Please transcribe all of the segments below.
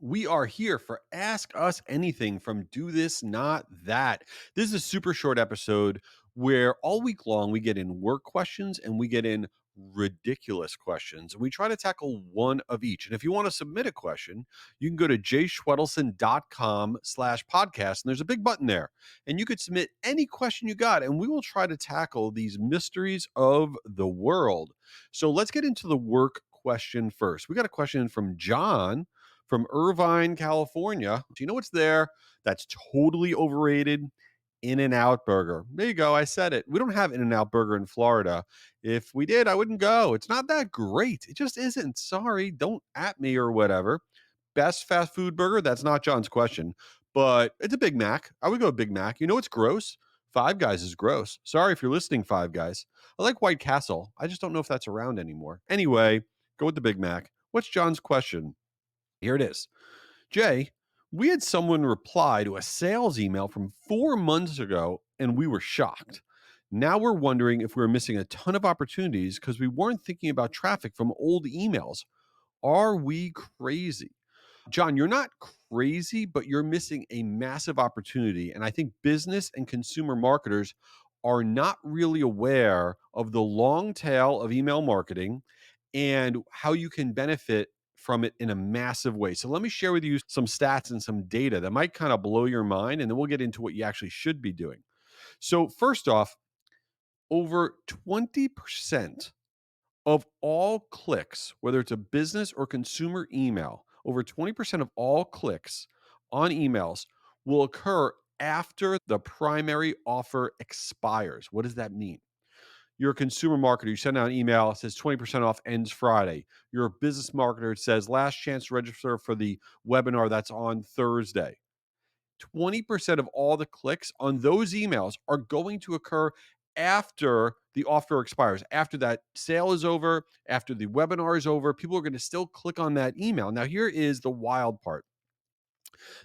We are here for Ask Us Anything from Do This, Not That. This is a super short episode where all week long we get in work questions and we get in ridiculous questions. We try to tackle one of each. And if you want to submit a question, you can go to jschwedelson.com/podcast. And there's a big button there. And you could submit any question you got, and we will try to tackle these mysteries of the world. So let's get into the work question first. We got a question from John from Irvine, California. Do you know what's there that's totally overrated? In-N-Out Burger. There you go. I said it. We don't have In-N-Out Burger in Florida. If we did, I wouldn't go. It's not that great. It just isn't. Sorry. Don't at me or whatever. Best fast food burger? That's not John's question, but it's a Big Mac. I would go Big Mac. You know what's gross? Five Guys is gross. Sorry if you're listening, Five Guys. I like White Castle. I just don't know if that's around anymore. Anyway, go with the Big Mac. What's John's question? Here it is. Jay, we had someone reply to a sales email from 4 months ago, and we were shocked. Now we're wondering if we're missing a ton of opportunities because we weren't thinking about traffic from old emails. Are we crazy? John, you're not crazy, but you're missing a massive opportunity. And I think business and consumer marketers are not really aware of the long tail of email marketing and how you can benefit from it in a massive way. So let me share with you some stats and some data that might kind of blow your mind, and then we'll get into what you actually should be doing. So, first off, over 20% of all clicks, whether it's a business or consumer email, over 20% of all clicks on emails will occur after the primary offer expires. What does that mean? You're a consumer marketer. You send out an email, it says 20% off ends Friday. You're a business marketer. It says last chance to register for the webinar that's on Thursday. 20% of all the clicks on those emails are going to occur after the offer expires, after that sale is over, after the webinar is over. People are going to still click on that email. Now, here is the wild part: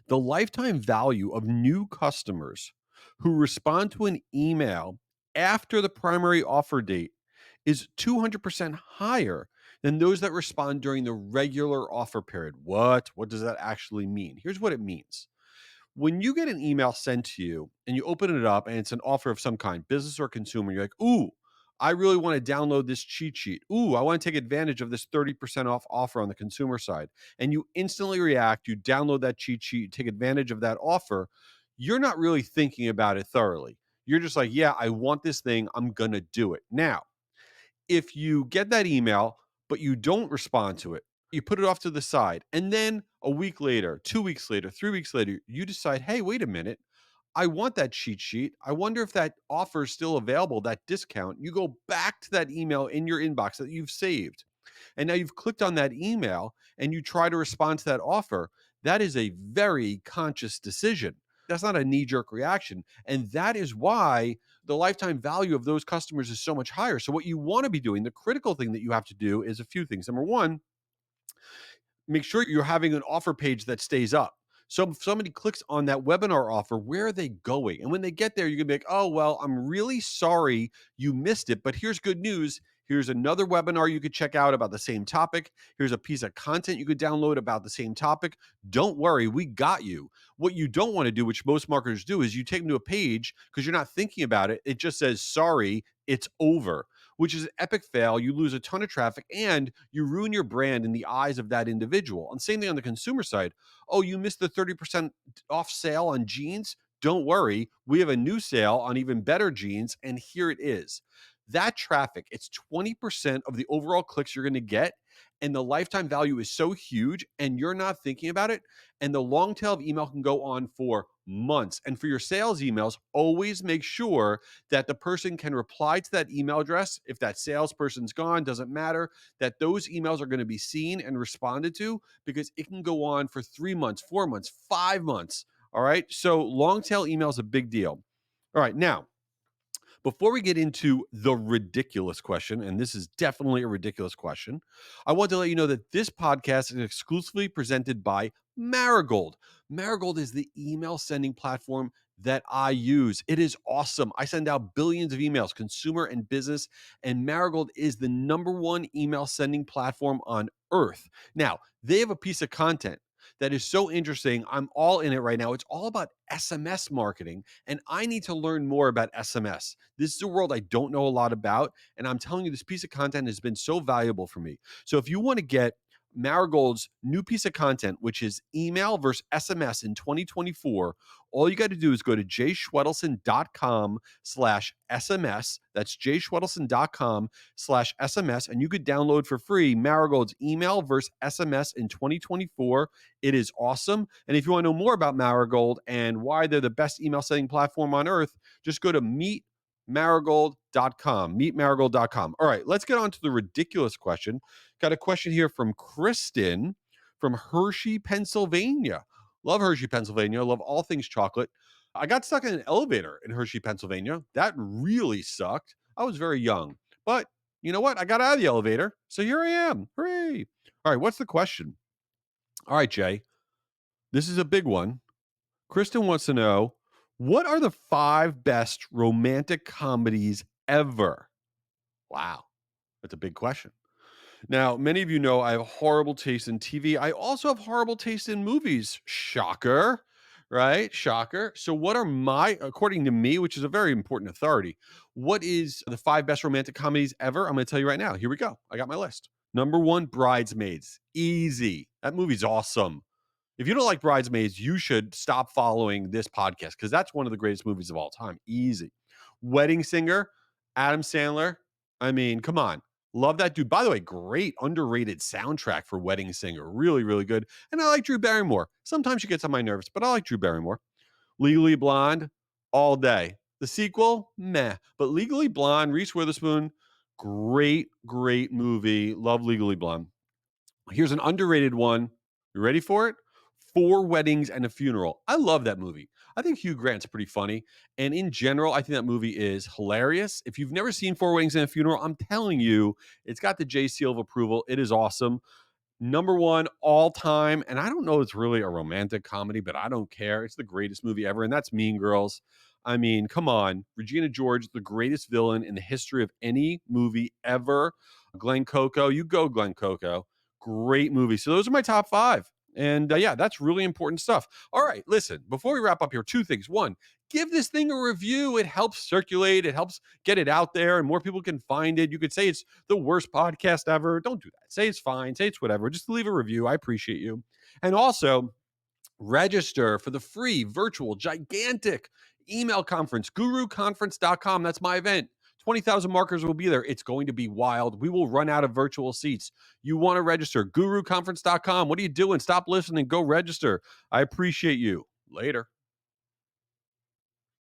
the lifetime value of new customers who respond to an email after the primary offer date is 200% higher than those that respond during the regular offer period. What does that actually mean? Here's what it means. When you get an email sent to you and you open it up and it's an offer of some kind, business or consumer, you're like, ooh, I really want to download this cheat sheet. Ooh, I want to take advantage of this 30% off offer on the consumer side. And you instantly react, you download that cheat sheet, you take advantage of that offer. You're not really thinking about it thoroughly. You're just like, yeah, I want this thing. I'm going to do it. Now, if you get that email, but you don't respond to it, you put it off to the side, and then a week later, 2 weeks later, 3 weeks later, you decide, hey, wait a minute, I want that cheat sheet. I wonder if that offer is still available, that discount. You go back to that email in your inbox that you've saved. And now you've clicked on that email and you try to respond to that offer. That is a very conscious decision. That's not a knee jerk reaction. And that is why the lifetime value of those customers is so much higher. So, what you want to be doing, the critical thing that you have to do is a few things. Number one, make sure you're having an offer page that stays up. So if somebody clicks on that webinar offer, where are they going? And when they get there, you're gonna be like, oh, well, I'm really sorry you missed it, but here's good news. Here's another webinar you could check out about the same topic. Here's a piece of content you could download about the same topic. Don't worry, we got you. What you don't want to do, which most marketers do, is you take them to a page because you're not thinking about it. It just says, sorry, it's over, which is an epic fail. You lose a ton of traffic and you ruin your brand in the eyes of that individual. And same thing on the consumer side. Oh, you missed the 30% off sale on jeans? Don't worry. We have a new sale on even better jeans, and here it is. That traffic, it's 20% of the overall clicks you're going to get. And the lifetime value is so huge, and you're not thinking about it. And the long tail of email can go on for months. And for your sales emails, always make sure that the person can reply to that email address. If that salesperson's gone, doesn't matter, that those emails are going to be seen and responded to, because it can go on for 3 months, 4 months, 5 months. All right. So long tail email is a big deal. All right. Now, before we get into the ridiculous question, and this is definitely a ridiculous question, I want to let you know that this podcast is exclusively presented by Marigold. Marigold is the email sending platform that I use. It is awesome. I send out billions of emails, consumer and business, and Marigold is the number one email sending platform on earth. Now, they have a piece of content that is so interesting. I'm all in it right now. It's all about SMS marketing, and I need to learn more about SMS. This is a world I don't know a lot about, and I'm telling you, this piece of content has been so valuable for me. So if you want to get Marigold's new piece of content, which is email versus SMS in 2024, all you got to do is go to jschwedelson.com/SMS. That's jschwedelson.com/SMS, and you could download for free Marigold's email versus SMS in 2024. It is awesome. And if you want to know more about Marigold and why they're the best email setting platform on earth, just go to meetmarigold.com. Meetmarigold.com. All right, let's get on to the ridiculous question. Got a question here from Kristen from Hershey, Pennsylvania. Love Hershey, Pennsylvania. Love all things chocolate. I got stuck in an elevator in Hershey, Pennsylvania. That really sucked. I was very young. But you know what? I got out of the elevator. So here I am. Hooray. All right, what's the question? All right, Jay. This is a big one. Kristen wants to know, what are the 5 best romantic comedies ever? Wow. That's a big question. Now, many of you know I have horrible taste in TV. I also have horrible taste in movies. Shocker, right? Shocker. So, what are according to me, which is a very important authority, what is the 5 best romantic comedies ever? I'm going to tell you right now. Here we go. I got my list. Number 1, Bridesmaids. Easy. That movie's awesome. If you don't like Bridesmaids, you should stop following this podcast because that's one of the greatest movies of all time. Easy. Wedding Singer, Adam Sandler. I mean, come on. Love that dude. By the way, great underrated soundtrack for Wedding Singer. Really, really good. And I like Drew Barrymore. Sometimes she gets on my nerves, but I like Drew Barrymore. Legally Blonde, all day. The sequel, meh. But Legally Blonde, Reese Witherspoon, great, great movie. Love Legally Blonde. Here's an underrated one. You ready for it? 4 Weddings and a Funeral. I love that movie. I think Hugh Grant's pretty funny. And in general, I think that movie is hilarious. If you've never seen 4 Weddings and a Funeral, I'm telling you, it's got the J seal of approval. It is awesome. Number 1 all time. And I don't know it's really a romantic comedy, but I don't care. It's the greatest movie ever. And that's Mean Girls. I mean, come on. Regina George, the greatest villain in the history of any movie ever. Glenn Coco. You go, Glenn Coco. Great movie. So those are my top 5. And yeah, that's really important stuff. All right, listen, before we wrap up here, 2 things. 1, give this thing a review. It helps circulate, it helps get it out there, and more people can find it. You could say it's the worst podcast ever. Don't do that. Say it's fine, say it's whatever. Just leave a review. I appreciate you. And also, register for the free virtual gigantic email conference, guruconference.com. That's my event. 20,000 markers will be there. It's going to be wild. We will run out of virtual seats. You want to register, guruconference.com. What are you doing? Stop listening. Go register. I appreciate you. Later.